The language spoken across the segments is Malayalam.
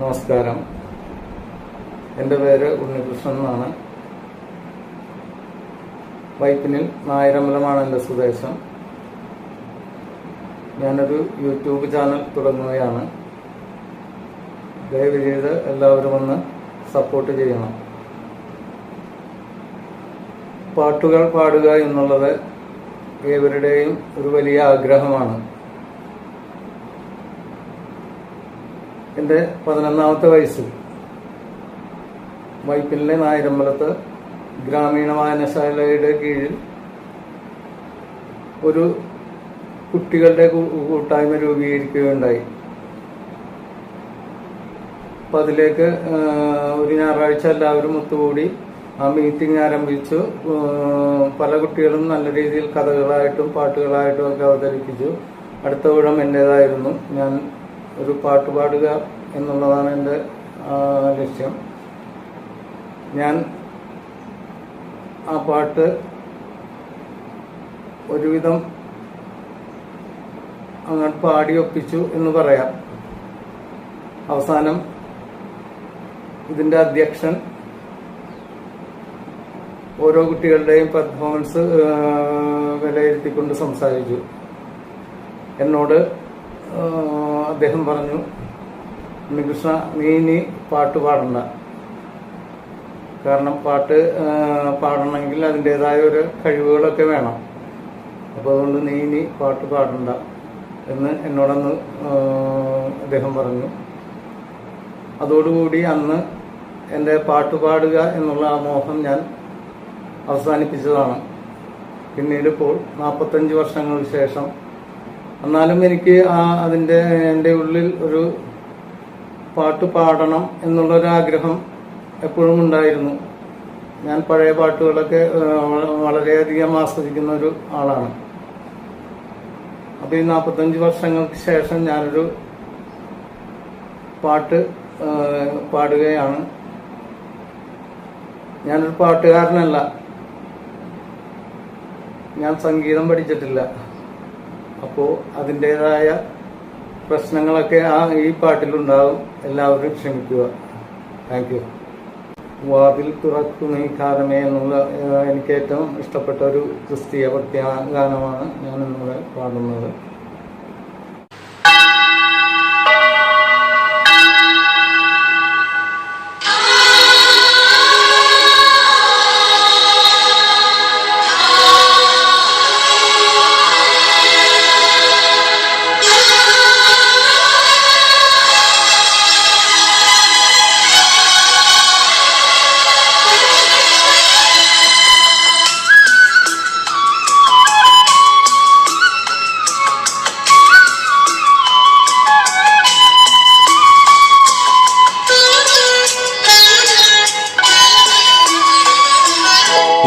നമസ്കാരം. എൻ്റെ പേര് ഉണ്ണികൃഷ്ണൻ എന്നാണ്. വൈപ്പിനിൽ നായരമ്പലമാണ് എൻ്റെ സ്വദേശം. ഞാനൊരു യൂട്യൂബ് ചാനൽ തുടങ്ങുകയാണ്. ദയവ് ചെയ്ത് എല്ലാവരും ഒന്ന് സപ്പോർട്ട് ചെയ്യണം. പാട്ടുകൾ പാടുക എന്നുള്ളത് ഏവരുടെയും ഒരു വലിയ ആഗ്രഹമാണ്. എൻ്റെ 11ാമത്തെ വയസ്സിൽ വൈപ്പിനിലെ നായരമ്പലത്ത് ഗ്രാമീണ വായനശാലയുടെ കീഴിൽ ഒരു കുട്ടികളുടെ കൂട്ടായ്മ രൂപീകരിക്കുകയുണ്ടായി. അപ്പം അതിലേക്ക് ഒരു ഞായറാഴ്ച എല്ലാവരും ഒത്തുകൂടി ആ മീറ്റിംഗ് ആരംഭിച്ചു. പല കുട്ടികളും നല്ല രീതിയിൽ കഥകളായിട്ടും പാട്ടുകളായിട്ടും ഒക്കെ അവതരിപ്പിച്ചു. അടുത്ത ഊഴം എൻ്റേതായിരുന്നു. ഞാൻ ഒരു പാട്ട് പാടുക എന്നുള്ളതാണ് എൻ്റെ ലക്ഷ്യം. ഞാൻ ആ പാട്ട് ഒരുവിധം അങ്ങോട്ട് പാടി ഒപ്പിച്ചു എന്ന് പറയാം. അവസാനം ഇതിൻ്റെ അധ്യക്ഷൻ ഓരോ കുട്ടികളുടെയും പെർഫോമൻസ് വിലയിരുത്തിക്കൊണ്ട് സംസാരിച്ചു. എന്നോട് അദ്ദേഹം പറഞ്ഞു, ഉണ്ണികൃഷ്ണ, നീ ഇനി പാട്ട് പാടണ്ട. കാരണം പാട്ട് പാടണമെങ്കിൽ അതിൻ്റെതായ ഒരു കഴിവുകളൊക്കെ വേണം. അപ്പോൾ അതുകൊണ്ട് നീ ഇനി പാട്ട് പാടണ്ട എന്ന് എന്നോടൊന്ന് അദ്ദേഹം പറഞ്ഞു. അതോടുകൂടി അന്ന് എൻ്റെ പാട്ട് പാടുക എന്നുള്ള ആ മോഹം ഞാൻ അവസാനിപ്പിച്ചതാണ്. പിന്നീട് ഇപ്പോൾ 45 വർഷങ്ങൾക്ക് ശേഷം എന്നാലും എനിക്ക് എൻ്റെ ഉള്ളിൽ ഒരു പാട്ട് പാടണം എന്നുള്ളൊരാഗ്രഹം എപ്പോഴും ഉണ്ടായിരുന്നു. ഞാൻ പഴയ പാട്ടുകളൊക്കെ വളരെയധികം ആസ്വദിക്കുന്ന ഒരു ആളാണ്. അപ്പോൾ ഈ 45 വർഷങ്ങൾക്ക് ശേഷം ഞാനൊരു പാട്ട് പാടുകയാണ്. ഞാനൊരു പാട്ടുകാരനല്ല, ഞാൻ സംഗീതം പഠിച്ചിട്ടില്ല. അപ്പോൾ അതിൻ്റെതായ പ്രശ്നങ്ങളൊക്കെ ഈ പാട്ടിലുണ്ടാകും. എല്ലാവരും ക്ഷമിക്കുക. Thank you. വാതിൽ തുറക്കുന്ന ഈ കാലമേ എന്നുള്ള എനിക്ക് ഏറ്റവും ഇഷ്ടപ്പെട്ട ഒരു ക്രിസ്തീയ ഭക്തിഗാനമാണ് ഞാൻ ഇന്നിവിടെ പാടുന്നത്.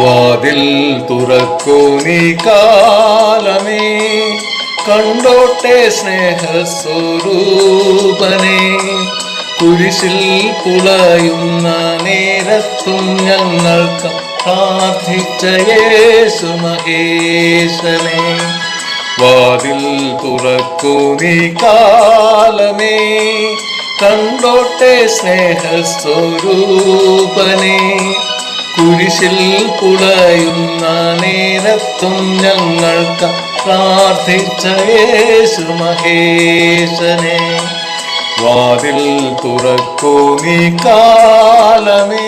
വാതിൽ തുറക്കൂ നീ കാലമേ, കണ്ടോട്ടെ സ്നേഹസ്വരൂപനെ. കുരിശിൽ പുളയുന്ന നേരത്തും ഞങ്ങൾക്ക് പ്രാർത്ഥിച്ച യേശു മഹേശനെ. വാതിൽ തുറക്കൂ നീ കാലമേ, കണ്ടോട്ടെ സ്നേഹസ്വരൂപനെ. കുരിശിൽ പുളയുന്ന നേരത്തും ഞങ്ങൾക്ക് പ്രാർത്ഥിച്ച യേശു മഹേശനെ. വാതിൽ തുറക്കൂ നീ കാലമേ.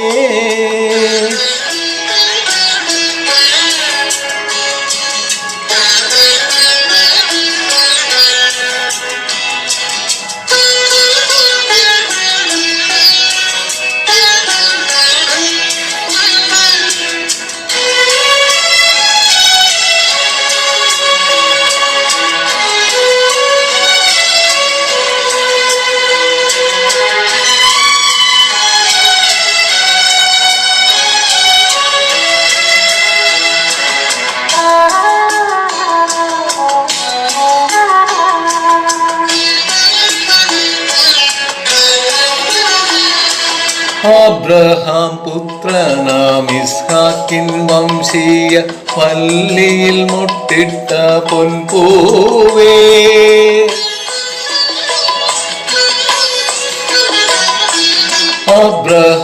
അബ്രഹാം പുത്രനാം ഇസ്ഹാക്കിൻ വംശീയ പല്ലിയിൽ മുട്ടിട്ട പൊൻപൂവേ,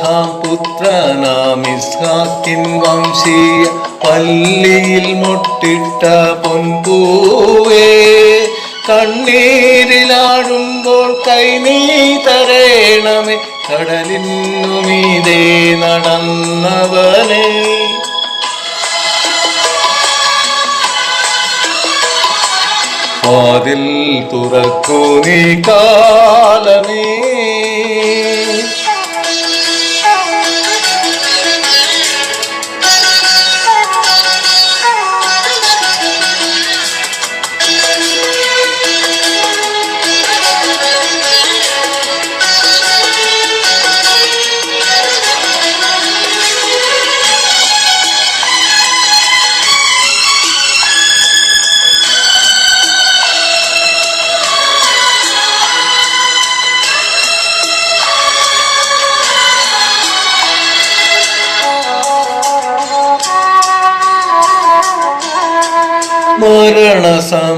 അബ്രഹാം പുത്രനാം ഇസ്ഹാക്കിൻ വംശീയ പല്ലിയിൽ മൊട്ടിട്ട പൊൻപൂവേ, കണ്ണീരിലാടുമ്പോൾ കൈനീ തരേണമേ, കടലിനുമീതേ നടന്നവനെ. വാതിൽ തുറക്കൂ നീ കാലമേ,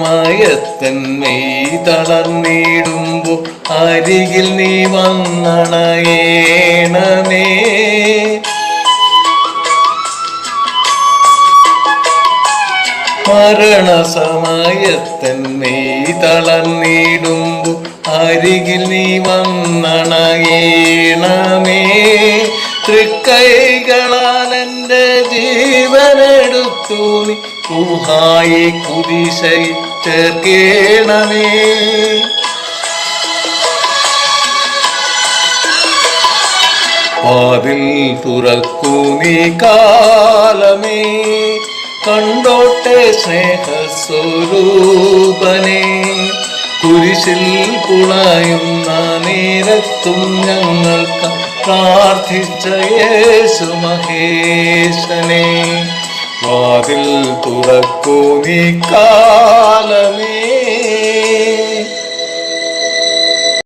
മരണസമയത്തന്നെ തളർന്നിടുമ്പോൾ അരികിൽ നീ വന്നണയേണമേ. മരണസമയത്തന്നെ തളർന്നിടുമ്പോൾ അരികിൽ നീ വന്നണയേണമേ. തൃക്കൈകളാൽ എൻ്റെ ജീവനെടുത്തു നീ ഊഹായി കുരിശയിൽ ചേർക്കേണമേ. വാതിൽ തുറക്കൂ നീ കാലമേ, കണ്ടോട്ടെ സ്നേഹസ്വരൂപനെ. കുരിശിൽ പുളയുന്ന നേരത്തും ഞങ്ങൾക്ക് പ്രാർത്ഥിച്ച യേശു മഹേശനെ. വാതിൽ തുറക്കൂ നീ കാലമേ.